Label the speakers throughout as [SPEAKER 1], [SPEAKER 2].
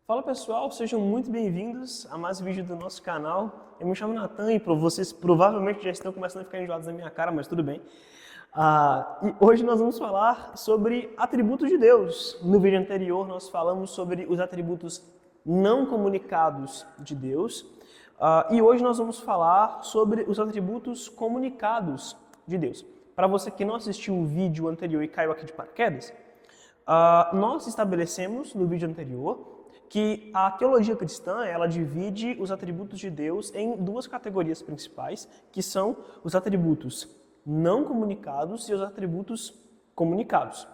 [SPEAKER 1] Fala pessoal, sejam muito bem-vindos a mais um vídeo do nosso canal. Eu me chamo Natan e vocês provavelmente já estão começando a ficar enjoados na minha cara, mas tudo bem. E hoje nós vamos falar sobre atributos de Deus. No vídeo anterior nós falamos sobre os atributos não comunicados de Deus. E hoje nós vamos falar sobre os atributos comunicados de Deus. Para você que não assistiu o vídeo anterior e caiu aqui de paraquedas, nós estabelecemos no vídeo anterior que a teologia cristã ela divide os atributos de Deus em duas categorias principais, que são os atributos não comunicados e os atributos comunicados.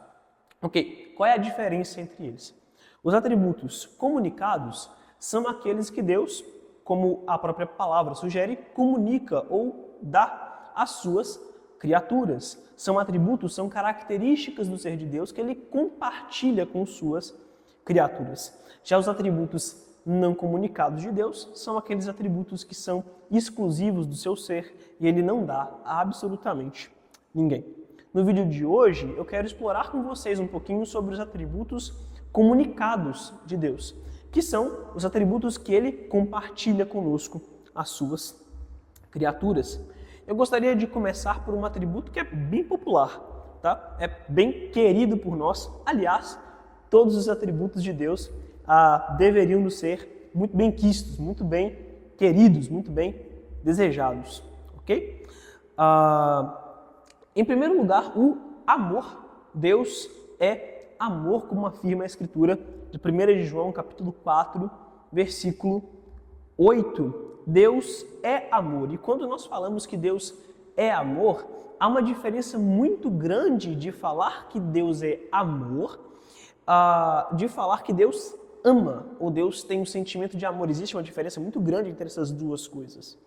[SPEAKER 1] Ok, qual é a diferença entre eles? Os atributos comunicados são aqueles que Deus, como a própria palavra sugere, comunica ou dá às suas criaturas. São atributos, são características do ser de Deus que ele compartilha com suas criaturas. Já os atributos não comunicados de Deus são aqueles atributos que são exclusivos do seu ser e ele não dá a absolutamente ninguém. No vídeo de hoje, eu quero explorar com vocês um pouquinho sobre os atributos comunicados de Deus, que são os atributos que ele compartilha conosco, as suas criaturas. Eu gostaria de começar por um atributo que é bem popular, tá? É bem querido por nós. Aliás, todos os atributos de Deus deveriam ser muito bem quistos, muito bem queridos, muito bem desejados, ok? Em primeiro lugar, o amor. Deus é amor, como afirma a Escritura de 1 de João, capítulo 4, versículo 8. Deus é amor. E quando nós falamos que Deus é amor, há uma diferença muito grande de falar que Deus é amor, de falar que Deus ama, ou Deus tem um sentimento de amor. Existe uma diferença muito grande entre essas duas coisas.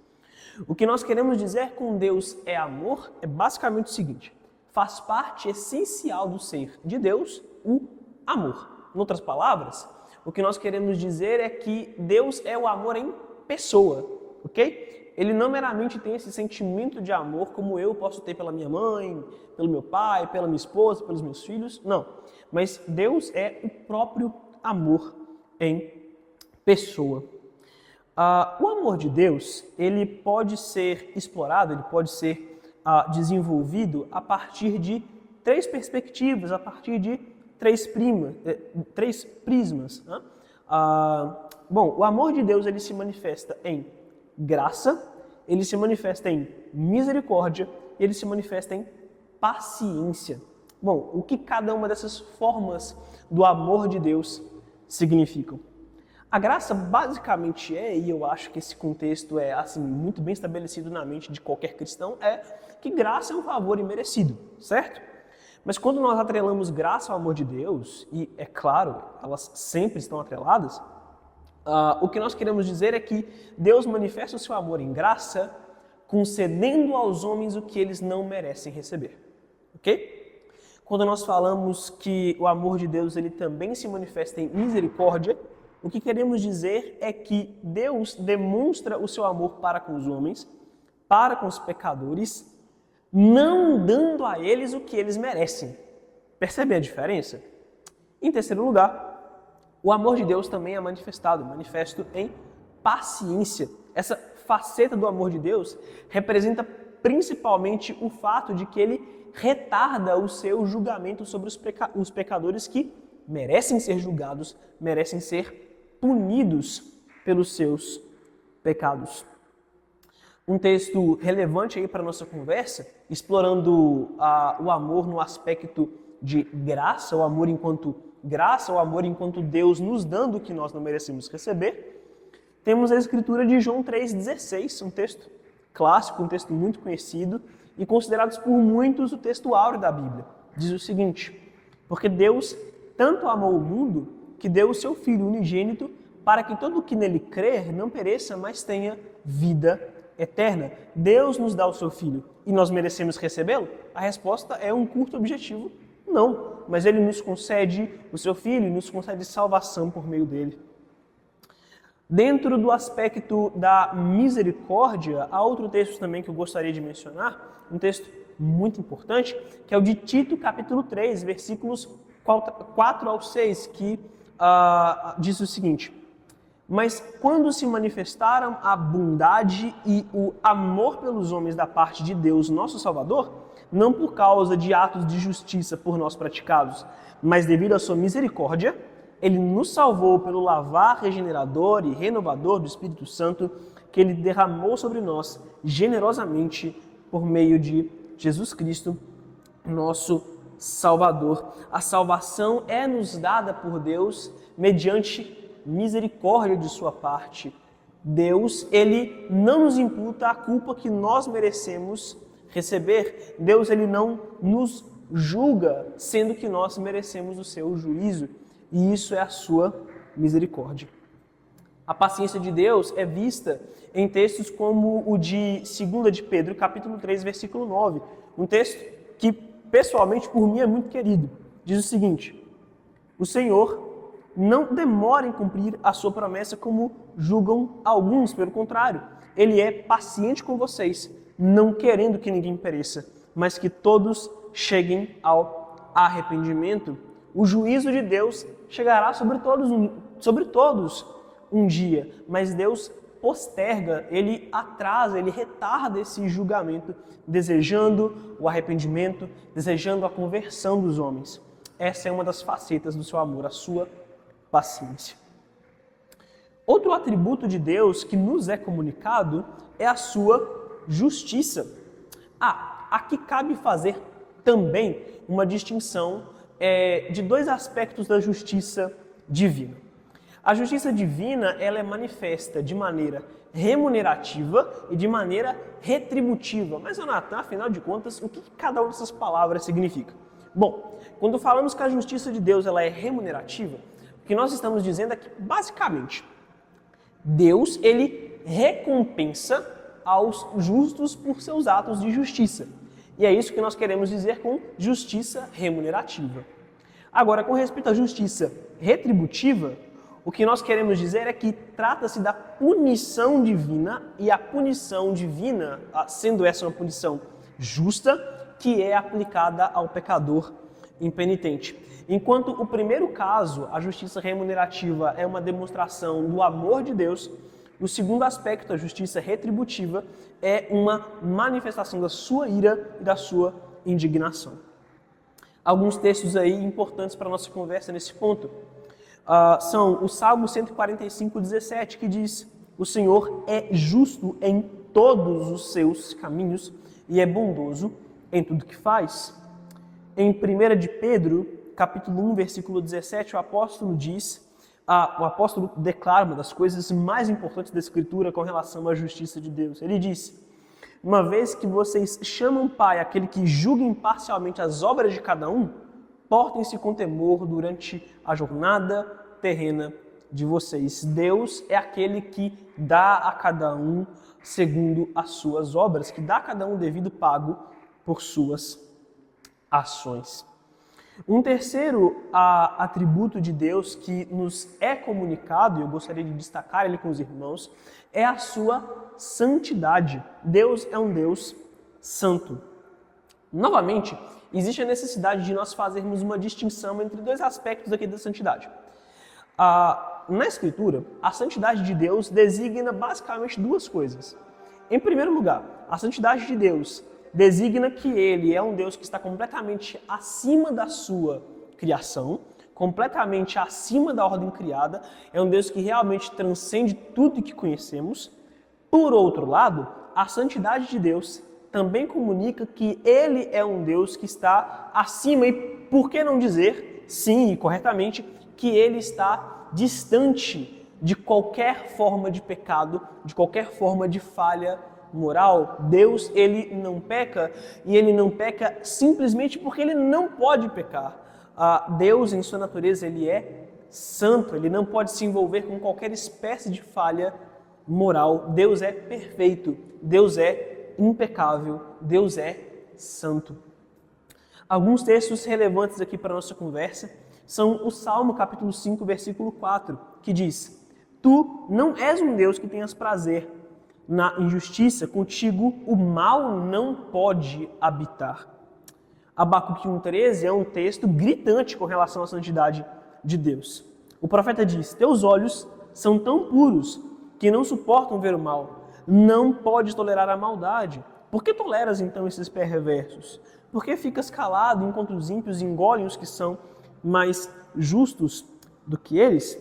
[SPEAKER 1] O que nós queremos dizer com Deus é amor é basicamente o seguinte: faz parte essencial do ser de Deus o amor. Em outras palavras, o que nós queremos dizer é que Deus é o amor em pessoa, ok? Ele não meramente tem esse sentimento de amor como eu posso ter pela minha mãe, pelo meu pai, pela minha esposa, pelos meus filhos, não. Mas Deus é o próprio amor em pessoa. O amor de Deus, ele pode ser explorado, ele pode ser desenvolvido a partir de três perspectivas, a partir de três prismas. Né? Bom, o amor de Deus ele se manifesta em graça, ele se manifesta em misericórdia e ele se manifesta em paciência. Bom, o que cada uma dessas formas do amor de Deus significam? A graça basicamente e eu acho que esse contexto é assim muito bem estabelecido na mente de qualquer cristão, é que graça é um favor imerecido, certo? Mas quando nós atrelamos graça ao amor de Deus, e é claro, elas sempre estão atreladas, o que nós queremos dizer é que Deus manifesta o seu amor em graça, concedendo aos homens o que eles não merecem receber, ok? Quando nós falamos que o amor de Deus ele também se manifesta em misericórdia, o que queremos dizer é que Deus demonstra o seu amor para com os homens, para com os pecadores, não dando a eles o que eles merecem. Percebe a diferença? Em terceiro lugar, o amor de Deus também é manifesto em paciência. Essa faceta do amor de Deus representa principalmente o fato de que ele retarda o seu julgamento sobre os pecadores que merecem ser julgados, merecem ser punidos pelos seus pecados. Um texto relevante aí para a nossa conversa, explorando o amor no aspecto de graça, o amor enquanto Deus nos dando o que nós não merecemos receber, temos a escritura de João 3,16, um texto clássico, um texto muito conhecido e considerado por muitos o texto áureo da Bíblia. Diz o seguinte: porque Deus tanto amou o mundo que deu o seu Filho unigênito para que todo o que nele crer não pereça, mas tenha vida eterna. Deus nos dá o seu Filho e nós merecemos recebê-lo? A resposta é um curto objetivo: não. Mas ele nos concede o seu Filho e nos concede salvação por meio dele. Dentro do aspecto da misericórdia, há outro texto também que eu gostaria de mencionar, um texto muito importante, que é o de Tito, capítulo 3, versículos 4 ao 6, que diz o seguinte: mas quando se manifestaram a bondade e o amor pelos homens da parte de Deus, nosso Salvador, não por causa de atos de justiça por nós praticados, mas devido à sua misericórdia, ele nos salvou pelo lavar regenerador e renovador do Espírito Santo, que ele derramou sobre nós generosamente por meio de Jesus Cristo, nosso Salvador. A salvação é nos dada por Deus mediante misericórdia de sua parte. Deus, ele não nos imputa a culpa que nós merecemos receber. Deus, ele não nos julga, sendo que nós merecemos o seu juízo. E isso é a sua misericórdia. A paciência de Deus é vista em textos como o de 2 de Pedro, capítulo 3, versículo 9. Um texto que, pessoalmente, por mim é muito querido. Diz o seguinte: o Senhor não demora em cumprir a sua promessa como julgam alguns, pelo contrário, ele é paciente com vocês, não querendo que ninguém pereça, mas que todos cheguem ao arrependimento. O juízo de Deus chegará sobre todos um dia, mas Deus posterga, ele atrasa, ele retarda esse julgamento, desejando o arrependimento, desejando a conversão dos homens. Essa é uma das facetas do seu amor, a sua paciência. Outro atributo de Deus que nos é comunicado é a sua justiça. Aqui cabe fazer também uma distinção de dois aspectos da justiça divina. A justiça divina, ela é manifesta de maneira remunerativa e de maneira retributiva. Mas, Jonathan, afinal de contas, o que cada uma dessas palavras significa? Bom, quando falamos que a justiça de Deus ela é remunerativa, o que nós estamos dizendo é que, basicamente, Deus, ele recompensa aos justos por seus atos de justiça. E é isso que nós queremos dizer com justiça remunerativa. Agora, com respeito à justiça retributiva, o que nós queremos dizer é que trata-se da punição divina, e a punição divina, sendo essa uma punição justa, que é aplicada ao pecador impenitente. Enquanto o primeiro caso, a justiça remunerativa, é uma demonstração do amor de Deus, o segundo aspecto, a justiça retributiva, é uma manifestação da sua ira e da sua indignação. Alguns textos aí importantes para a nossa conversa nesse ponto são o Salmo 145, 17, que diz: o Senhor é justo em todos os seus caminhos e é bondoso em tudo que faz. Em 1 de Pedro, capítulo 1, versículo 17, o apóstolo declara uma das coisas mais importantes da Escritura com relação à justiça de Deus. Ele diz: uma vez que vocês chamam Pai aquele que julga imparcialmente as obras de cada um, portem-se com temor durante a jornada terrena de vocês. Deus é aquele que dá a cada um segundo as suas obras, que dá a cada um devido pago por suas ações. Um terceiro atributo de Deus que nos é comunicado, e eu gostaria de destacar ele com os irmãos, é a sua santidade. Deus é um Deus santo. Novamente, existe a necessidade de nós fazermos uma distinção entre dois aspectos aqui da santidade. Na Escritura, a santidade de Deus designa basicamente duas coisas. Em primeiro lugar, a santidade de Deus designa que Ele é um Deus que está completamente acima da sua criação, completamente acima da ordem criada, é um Deus que realmente transcende tudo que conhecemos. Por outro lado, a santidade de Deus também comunica que Ele é um Deus que está acima, e por que não dizer, sim e corretamente, que Ele está distante de qualquer forma de pecado, de qualquer forma de falha moral. Deus, ele não peca, e ele não peca simplesmente porque ele não pode pecar. Deus, em sua natureza, ele é santo, ele não pode se envolver com qualquer espécie de falha moral. Deus é perfeito, Deus é impecável, Deus é santo. Alguns textos relevantes aqui para a nossa conversa são o Salmo capítulo 5, versículo 4, que diz: Tu não és um Deus que tenhas prazer na injustiça, contigo o mal não pode habitar. Abacuque 1,13 é um texto gritante com relação à santidade de Deus. O profeta diz: teus olhos são tão puros que não suportam ver o mal. Não podes tolerar a maldade. Por que toleras então esses perversos? Por que ficas calado enquanto os ímpios engolem os que são mais justos do que eles?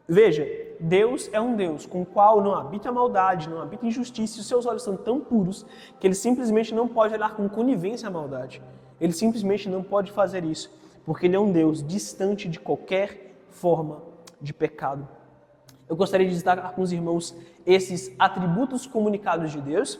[SPEAKER 1] Veja, Deus é um Deus com o qual não habita maldade, não habita injustiça, e os seus olhos são tão puros que ele simplesmente não pode olhar com conivência à maldade. Ele simplesmente não pode fazer isso, porque ele é um Deus distante de qualquer forma de pecado. Eu gostaria de destacar com os irmãos esses atributos comunicados de Deus.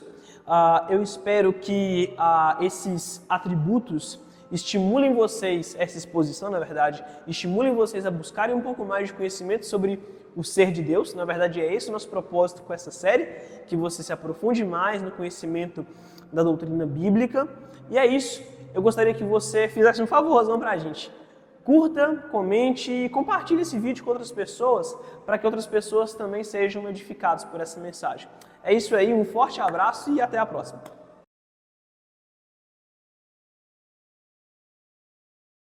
[SPEAKER 1] Eu espero que esses atributos estimulem vocês, essa exposição, na verdade, estimulem vocês a buscarem um pouco mais de conhecimento sobre o ser de Deus. Na verdade, é esse o nosso propósito com essa série, que você se aprofunde mais no conhecimento da doutrina bíblica. E é isso. Eu gostaria que você fizesse um favorzão para a gente. Curta, comente e compartilhe esse vídeo com outras pessoas, para que outras pessoas também sejam edificadas por essa mensagem. É isso aí, um forte abraço e até a próxima.